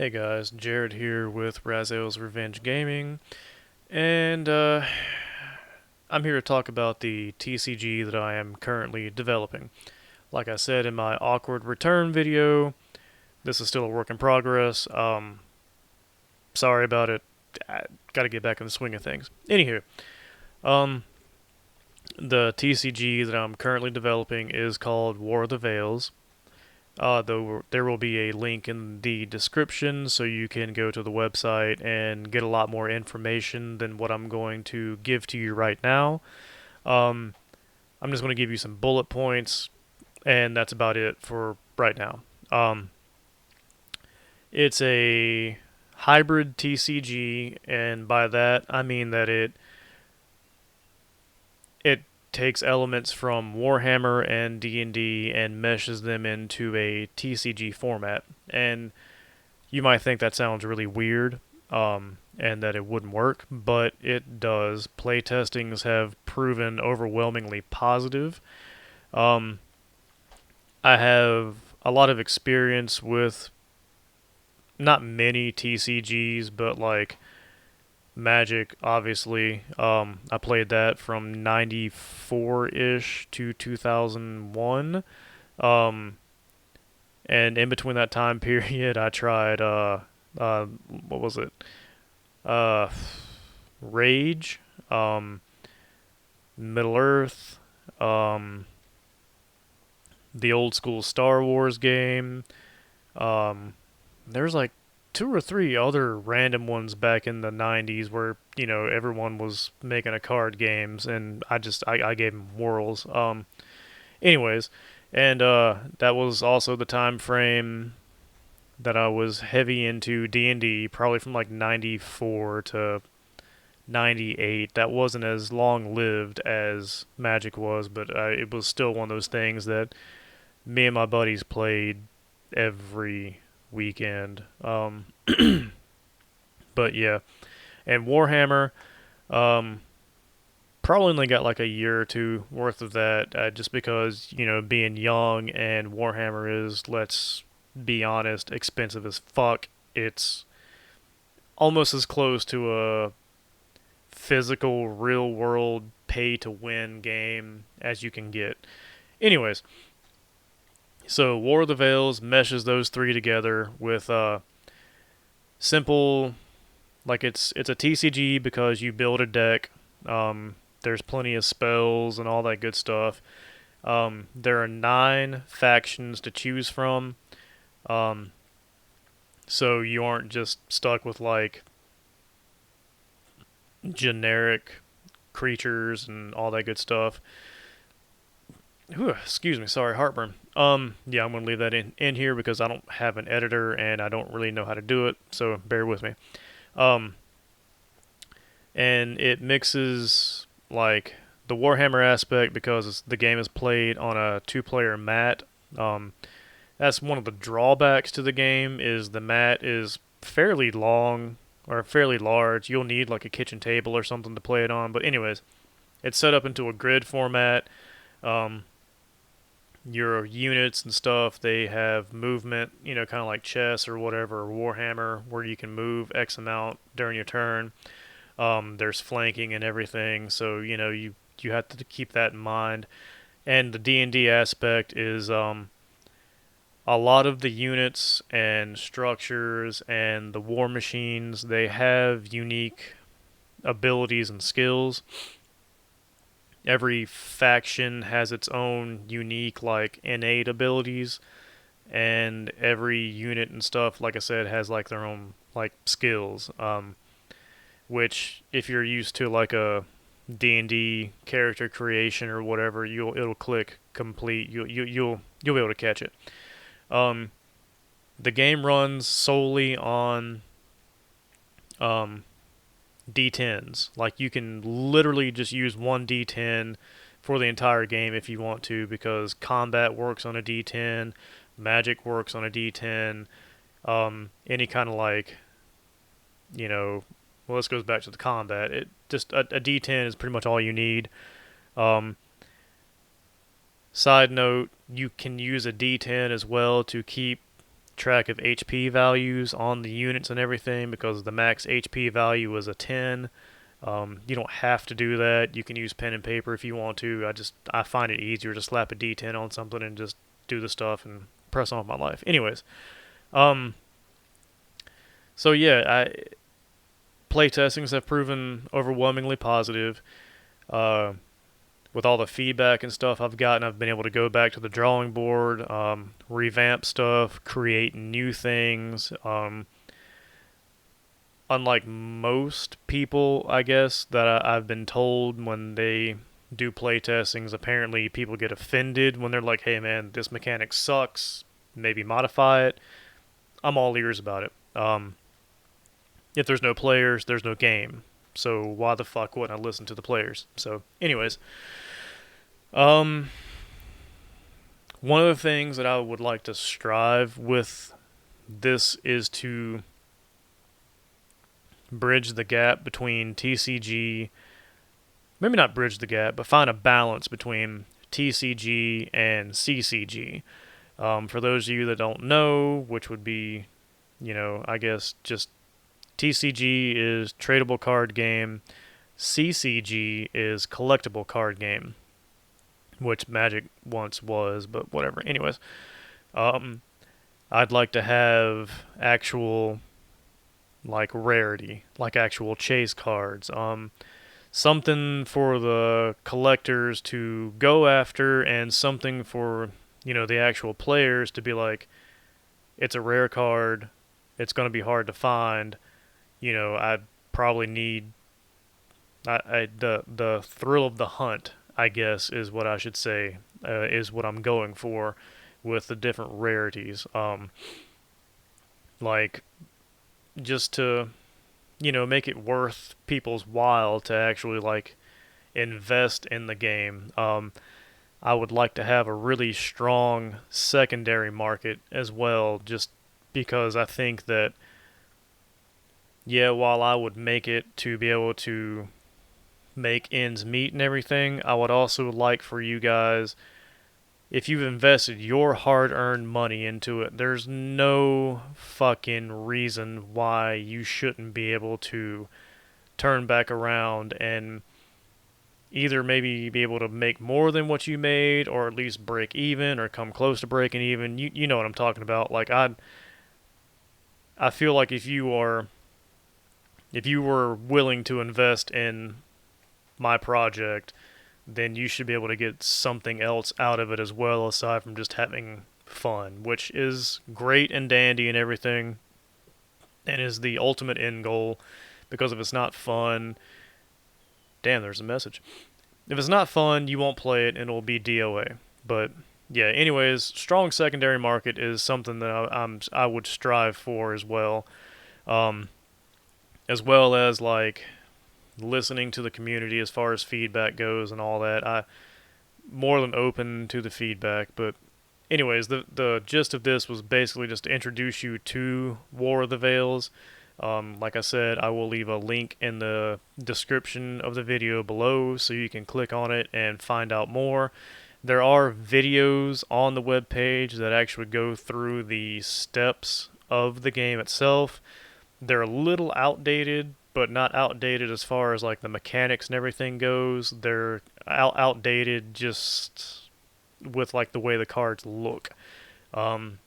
Hey guys, Jared here with Vales Revenge Gaming, and I'm here to talk about the TCG that I am currently developing. Like I said in my awkward return video, this is still a work in progress. Sorry about it. I gotta get back in the swing of things. Anywho, um, the TCG that I'm currently developing is called War of the Vales. Though there will be a link in the description so you can go to the website and get a lot more information than what I'm going to give to you right now. Um, I'm just going to give you some bullet points, and that's about it for right now. Um, it's a hybrid TCG, and by that I mean that it takes elements from Warhammer and D&D and meshes them into a TCG format. And you might think that sounds really weird, and that it wouldn't work, but it does. Playtestings have proven overwhelmingly positive. Um, I have a lot of experience with not many TCGs, but like Magic, obviously. I played that from 94 ish to 2001. Um, and in between that time period, I tried, what was it? Uh, Rage, um, Middle Earth, um, the old school Star Wars game. Um, there's like two or three other random ones back in the 90s where, everyone was making a card games and I gave them whirls. Anyways, and that was also the time frame that I was heavy into D&D, probably from like 94 to 98. That wasn't as long lived as Magic was, but it was still one of those things that me and my buddies played every weekend. But yeah, and Warhammer, um, probably only got like a year or two worth of that, just because being young and Warhammer is, let's be honest, expensive as fuck. It's almost as close to a physical, real world pay to win game as you can get. Anyways, so War of the Vales meshes those three together with simple, like it's a TCG because you build a deck. There's plenty of spells and all that good stuff. There are 9 factions to choose from. Um, so you aren't just stuck with like generic creatures and all that good stuff. Whew, excuse me, sorry, heartburn. Yeah, I'm gonna leave that in here because I don't have an editor and I don't really know how to do it, so bear with me. Um, and it mixes like the Warhammer aspect because the game is played on a two-player mat. Um, that's one of the drawbacks to the game is the mat is fairly long or fairly large. You'll need like a kitchen table or something to play it on. But anyways, it's set up into a grid format. Um, your units and stuff, they have movement, kind of like chess or whatever, or Warhammer, where you can move X amount during your turn. There's flanking and everything, so you have to keep that in mind. And the D&D aspect is a lot of the units and structures and the war machines, they have unique abilities and skills. Every faction has its own unique, like, innate abilities, and every unit and stuff, like I said, has like their own like skills. Which, if you're used to like a D&D character creation or whatever, it'll click complete. You'll be able to catch it. Um, the game runs solely on um, D10s. Like you can literally just use one D10 for the entire game if you want to, because combat works on a D10, magic works on a D10. Any kind of like, you know, well, this goes back to the combat. It just a D10 is pretty much all you need. Um, Side note: you can use a D10 as well to keep track of HP values on the units and everything because the max HP value was a 10. You don't have to do that. You can use pen and paper if you want to. I find it easier to slap a D10 on something and just do the stuff and press on with my life. Anyways, um, so yeah, playtestings have proven overwhelmingly positive. Uh, with all the feedback and stuff I've gotten, I've been able to go back to the drawing board, revamp stuff, create new things. Unlike most people, I guess, that I've been told when they do playtestings, apparently people get offended when they're like, hey man, this mechanic sucks, maybe modify it. I'm all ears about it. If there's no players, there's no game. So why the fuck wouldn't I listen to the players? So, anyways, um, one of the things that I would like to strive with this is to bridge the gap between TCG, maybe not bridge the gap, but find a balance between TCG and CCG. For those of you that don't know, which would be, I guess just TCG is tradable card game, CCG is collectible card game, which Magic once was, but whatever. Anyways, I'd like to have actual like rarity, like actual chase cards. Something for the collectors to go after, and something for the actual players to be like, it's a rare card, it's going to be hard to find. I probably need the thrill of the hunt, I guess, is what I should say, is what I'm going for with the different rarities. Like just to make it worth people's while to actually like invest in the game. I would like to have a really strong secondary market as well, just because I think that while I would make it to be able to make ends meet and everything, I would also like for you guys, if you've invested your hard-earned money into it, there's no fucking reason why you shouldn't be able to turn back around and either maybe be able to make more than what you made, or at least break even or come close to breaking even. You know what I'm talking about. Like I feel like if you were willing to invest in my project, then you should be able to get something else out of it as well, aside from just having fun, which is great and dandy and everything, and is the ultimate end goal. Because if it's not fun, damn, there's a message. If it's not fun, you won't play it, and it'll be DOA. But yeah, anyways, strong secondary market is something that I would strive for as well, um, as well as like listening to the community as far as feedback goes and all that. I more than open to the feedback, but anyways, the gist of this was basically just to introduce you to War of the Vales. Like I said, I will leave a link in the description of the video below so you can click on it and find out more. There are videos on the webpage that actually go through the steps of the game itself. They're a little outdated, but not outdated as far as like the mechanics and everything goes. They're outdated just with like the way the cards look. Um,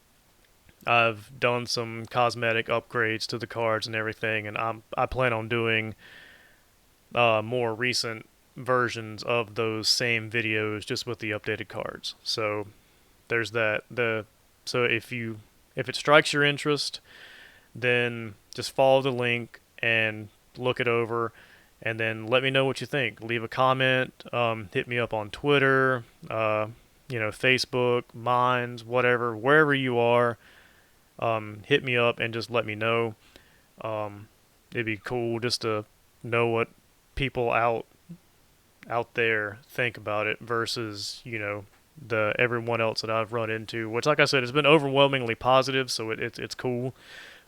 I've done some cosmetic upgrades to the cards and everything, and I plan on doing more recent versions of those same videos just with the updated cards. So there's that. So if it strikes your interest, then just follow the link and look it over, and then let me know what you think. Leave a comment. Hit me up on Twitter, Facebook, Minds, whatever, wherever you are. Hit me up and just let me know. It'd be cool just to know what people out there think about it versus the everyone else that I've run into, which like I said has been overwhelmingly positive, so it's cool.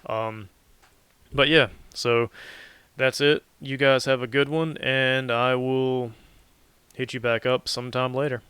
But yeah, so that's it. You guys have a good one, and I will hit you back up sometime later.